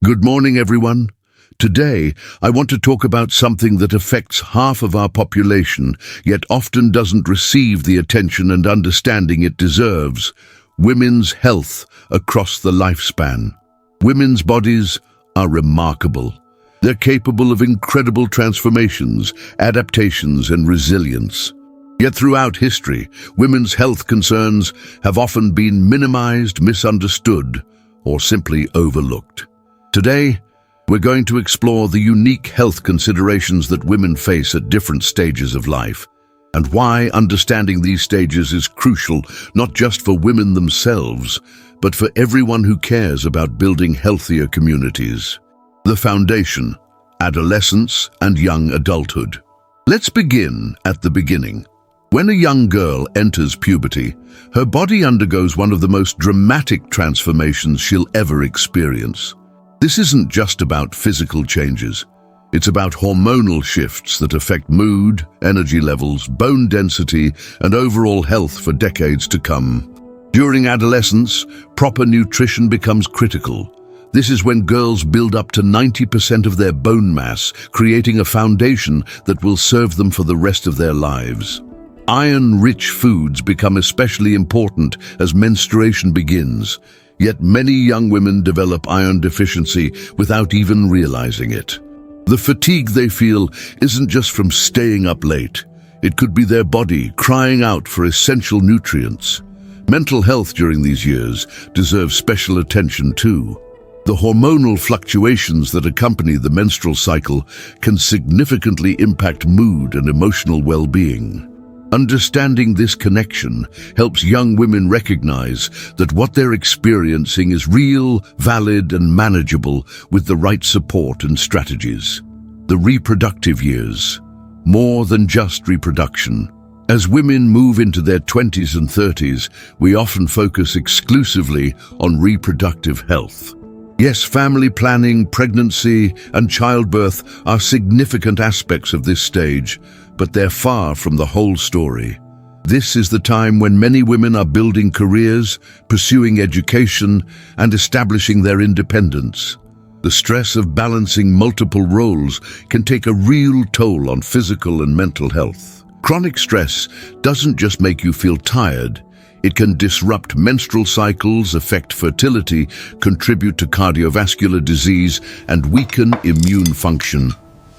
Good morning, everyone. Today, I want to talk about something that affects half of our population, yet often doesn't receive the attention and understanding it deserves: women's health across the lifespan. Women's bodies are remarkable. They're capable of incredible transformations, adaptations, and resilience. Yet throughout history, women's health concerns have often been minimized, misunderstood, or simply overlooked. Today, we're going to explore the unique health considerations that women face at different stages of life, and why understanding these stages is crucial not just for women themselves, but for everyone who cares about building healthier communities. The foundation: adolescence and young adulthood. Let's begin at the beginning. When a young girl enters puberty, her body undergoes one of the most dramatic transformations she'll ever experience. This isn't just about physical changes. It's about hormonal shifts that affect mood, energy levels, bone density, and overall health for decades to come. During adolescence, proper nutrition becomes critical. This is when girls build up to 90% of their bone mass, creating a foundation that will serve them for the rest of their lives. Iron-rich foods become especially important as menstruation begins, yet many young women develop iron deficiency without even realizing it. The fatigue they feel isn't just from staying up late. It could be their body crying out for essential nutrients. Mental health during these years deserves special attention too. The hormonal fluctuations that accompany the menstrual cycle can significantly impact mood and emotional well-being. Understanding this connection helps young women recognize that what they're experiencing is real, valid, and manageable with the right support and strategies. The reproductive years: more than just reproduction. As women move into their 20s and 30s, we often focus exclusively on reproductive health. Yes, family planning, pregnancy, and childbirth are significant aspects of this stage, but they're far from the whole story. This is the time when many women are building careers, pursuing education, and establishing their independence. The stress of balancing multiple roles can take a real toll on physical and mental health. Chronic stress doesn't just make you feel tired. It can disrupt menstrual cycles, affect fertility, contribute to cardiovascular disease, and weaken immune function.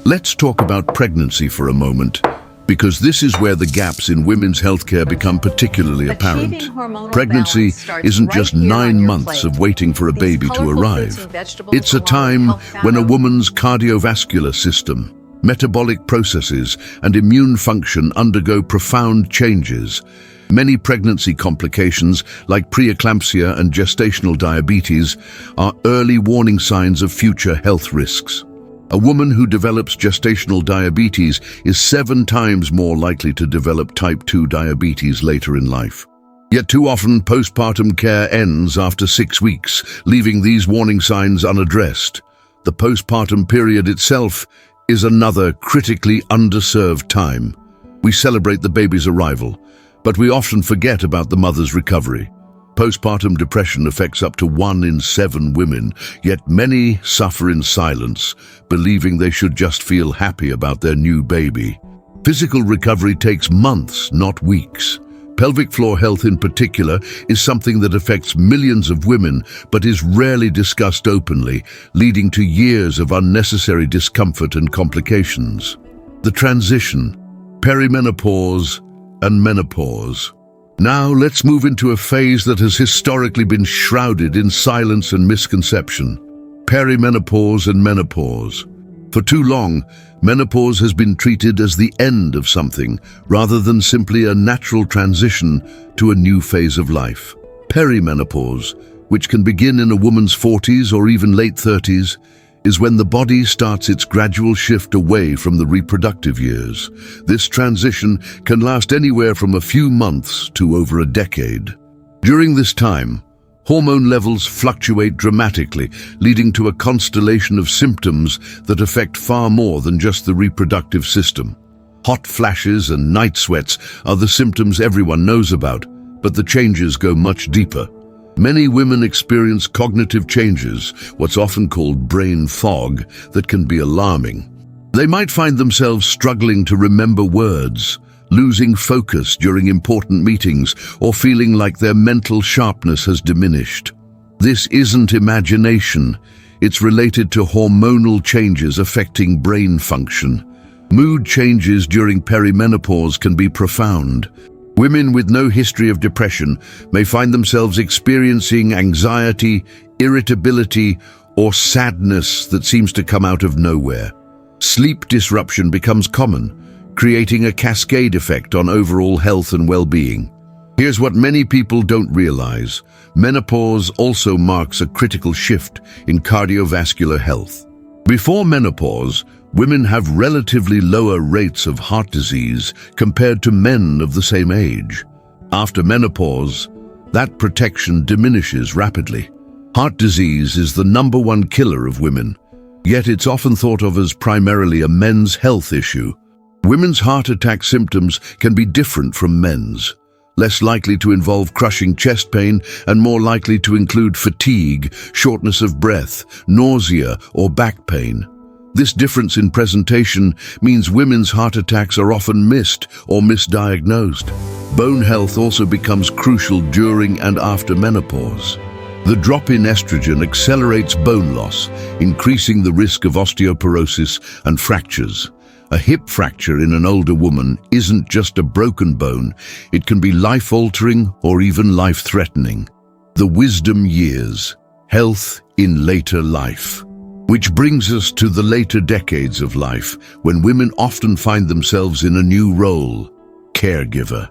Let's talk about pregnancy for a moment, because this is where the gaps in women's healthcare become particularly apparent. Pregnancy isn't just 9 months of waiting for a baby to arrive. It's a time when a woman's cardiovascular system, metabolic processes, and immune function undergo profound changes. Many pregnancy complications, like preeclampsia and gestational diabetes, are early warning signs of future health risks. A woman who develops gestational diabetes is 7 times more likely to develop type 2 diabetes later in life. Yet too often, postpartum care ends after 6 weeks, leaving these warning signs unaddressed. The postpartum period itself is another critically underserved time. We celebrate the baby's arrival, but we often forget about the mother's recovery. Postpartum depression affects up to 1 in 7 women, yet many suffer in silence, believing they should just feel happy about their new baby. Physical recovery takes months, not weeks. Pelvic floor health in particular is something that affects millions of women, but is rarely discussed openly, leading to years of unnecessary discomfort and complications. The transition: perimenopause and menopause. Now let's move into a phase that has historically been shrouded in silence and misconception: perimenopause and menopause. For too long, menopause has been treated as the end of something, rather than simply a natural transition to a new phase of life. Perimenopause, which can begin in a woman's 40s or even late 30s, is when the body starts its gradual shift away from the reproductive years. This transition can last anywhere from a few months to over a decade. During this time, hormone levels fluctuate dramatically, leading to a constellation of symptoms that affect far more than just the reproductive system. Hot flashes and night sweats are the symptoms everyone knows about, but the changes go much deeper. Many women experience cognitive changes, what's often called brain fog, that can be alarming. They might find themselves struggling to remember words, losing focus during important meetings, or feeling like their mental sharpness has diminished. This isn't imagination. It's related to hormonal changes affecting brain function. Mood changes during perimenopause can be profound. Women with no history of depression may find themselves experiencing anxiety, irritability, or sadness that seems to come out of nowhere. Sleep disruption becomes common, creating a cascade effect on overall health and well-being. Here's what many people don't realize. Menopause also marks a critical shift in cardiovascular health. Before menopause, women have relatively lower rates of heart disease compared to men of the same age. After menopause, that protection diminishes rapidly. Heart disease is the #1 killer of women, yet it's often thought of as primarily a men's health issue. Women's heart attack symptoms can be different from men's, less likely to involve crushing chest pain and more likely to include fatigue, shortness of breath, nausea, or back pain. This difference in presentation means women's heart attacks are often missed or misdiagnosed. Bone health also becomes crucial during and after menopause. The drop in estrogen accelerates bone loss, increasing the risk of osteoporosis and fractures. A hip fracture in an older woman isn't just a broken bone, it can be life-altering or even life-threatening. The wisdom years, health in later life. Which brings us to the later decades of life, when women often find themselves in a new role, caregiver.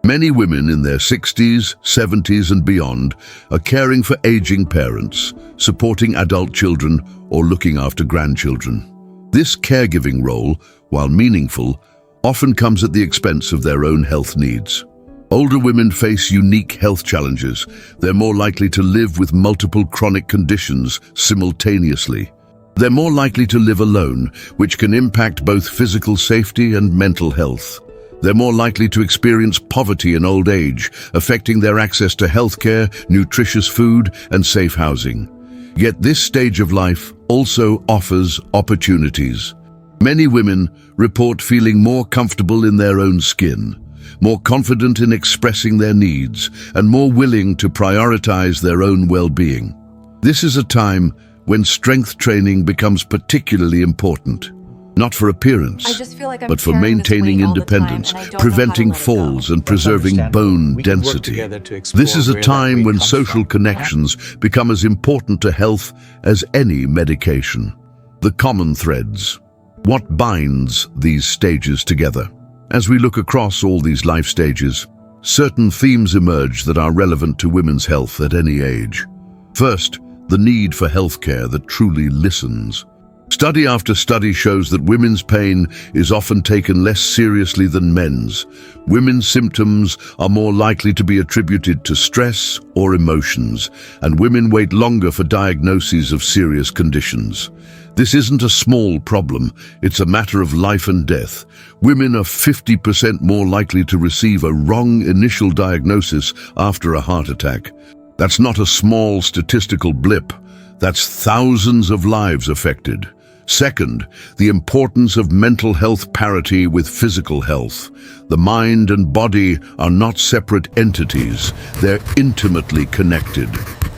Many women in their 60s, 70s and beyond are caring for aging parents, supporting adult children or looking after grandchildren. This caregiving role, while meaningful, often comes at the expense of their own health needs. Older women face unique health challenges. They're more likely to live with multiple chronic conditions simultaneously. They're more likely to live alone, which can impact both physical safety and mental health. They're more likely to experience poverty in old age, affecting their access to healthcare, nutritious food, and safe housing. Yet this stage of life also offers opportunities. Many women report feeling more comfortable in their own skin, more confident in expressing their needs, and more willing to prioritize their own well-being. This is a time when strength training becomes particularly important, not for appearance, but for maintaining independence, preventing falls, and preserving bone density. This is a time when social connections become as important to health as any medication. The common threads. What binds these stages together? As we look across all these life stages, certain themes emerge that are relevant to women's health at any age. First, the need for healthcare that truly listens. Study after study shows that women's pain is often taken less seriously than men's. Women's symptoms are more likely to be attributed to stress or emotions, and women wait longer for diagnoses of serious conditions. This isn't a small problem, it's a matter of life and death. Women are 50% more likely to receive a wrong initial diagnosis after a heart attack. That's not a small statistical blip, that's thousands of lives affected. Second, the importance of mental health parity with physical health. The mind and body are not separate entities, they're intimately connected.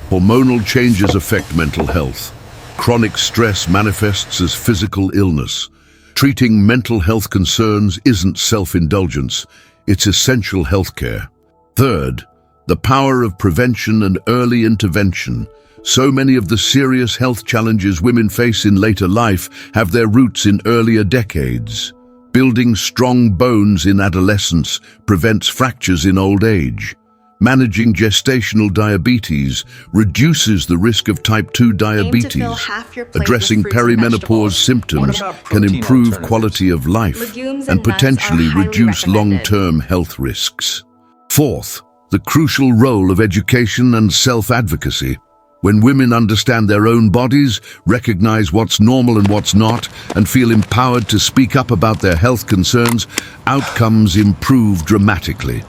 Hormonal changes affect mental health. Chronic stress manifests as physical illness. Treating mental health concerns isn't self-indulgence, it's essential healthcare. Third, the power of prevention and early intervention. So many of the serious health challenges women face in later life have their roots in earlier decades. Building strong bones in adolescence prevents fractures in old age. Managing gestational diabetes reduces the risk of type 2 diabetes. Addressing perimenopause symptoms can improve quality of life and potentially reduce long-term health risks. Fourth, the crucial role of education and self-advocacy. When women understand their own bodies, recognize what's normal and what's not, and feel empowered to speak up about their health concerns, outcomes improve dramatically.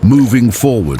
Moving forward,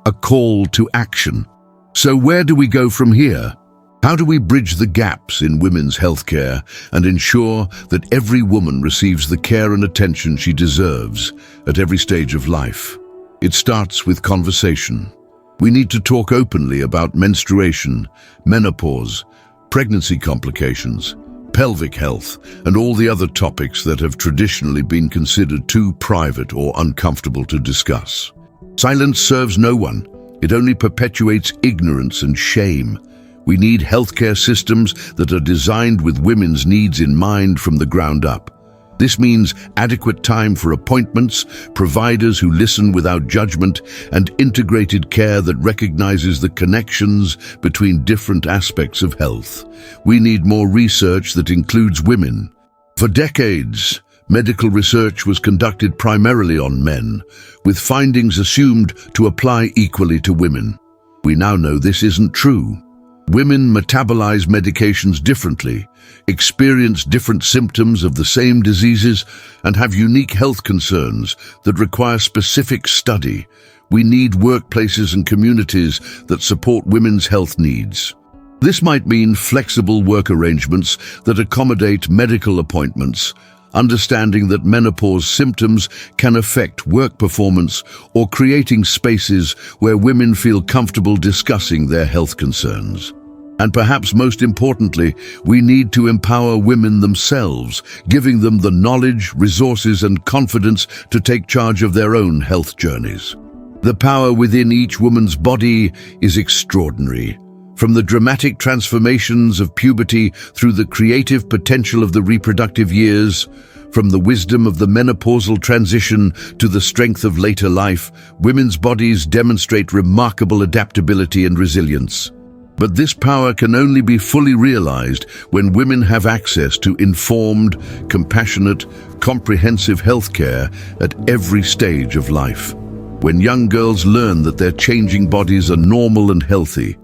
a call to action. So where do we go from here? How do we bridge the gaps in women's healthcare and ensure that every woman receives the care and attention she deserves at every stage of life? It starts with conversation. We need to talk openly about menstruation, menopause, pregnancy complications, pelvic health, and all the other topics that have traditionally been considered too private or uncomfortable to discuss. Silence serves no one. It only perpetuates ignorance and shame. We need healthcare systems that are designed with women's needs in mind from the ground up. This means adequate time for appointments, providers who listen without judgment, and integrated care that recognizes the connections between different aspects of health. We need more research that includes women. For decades, medical research was conducted primarily on men, with findings assumed to apply equally to women. We now know this isn't true. Women metabolize medications differently, experience different symptoms of the same diseases, and have unique health concerns that require specific study. We need workplaces and communities that support women's health needs. This might mean flexible work arrangements that accommodate medical appointments, understanding that menopause symptoms can affect work performance, or creating spaces where women feel comfortable discussing their health concerns. And perhaps most importantly, we need to empower women themselves, giving them the knowledge, resources, and confidence to take charge of their own health journeys. The power within each woman's body is extraordinary. From the dramatic transformations of puberty through the creative potential of the reproductive years, from the wisdom of the menopausal transition to the strength of later life, women's bodies demonstrate remarkable adaptability and resilience. But this power can only be fully realized when women have access to informed, compassionate, comprehensive healthcare at every stage of life. When young girls learn that their changing bodies are normal and healthy,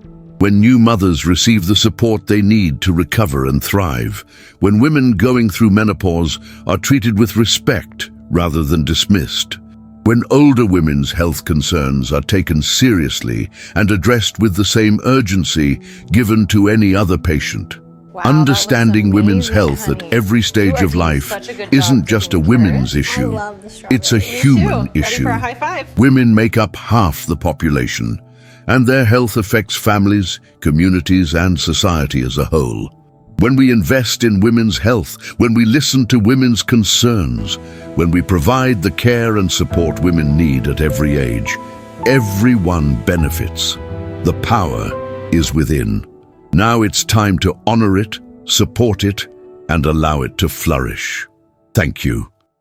when new mothers receive the support they need to recover and thrive, when women going through menopause are treated with respect rather than dismissed, when older women's health concerns are taken seriously and addressed with the same urgency given to any other patient. Wow, understanding women's health honey. at every stage of life such a good isn't job just a taking women's care. issue. I love the strawberry. It's a Me human Ready issue. for a high five? Women make up half the population, and their health affects families, communities, and society as a whole. When we invest in women's health, when we listen to women's concerns, when we provide the care and support women need at every age, everyone benefits. The power is within. Now it's time to honor it, support it, and allow it to flourish. Thank you.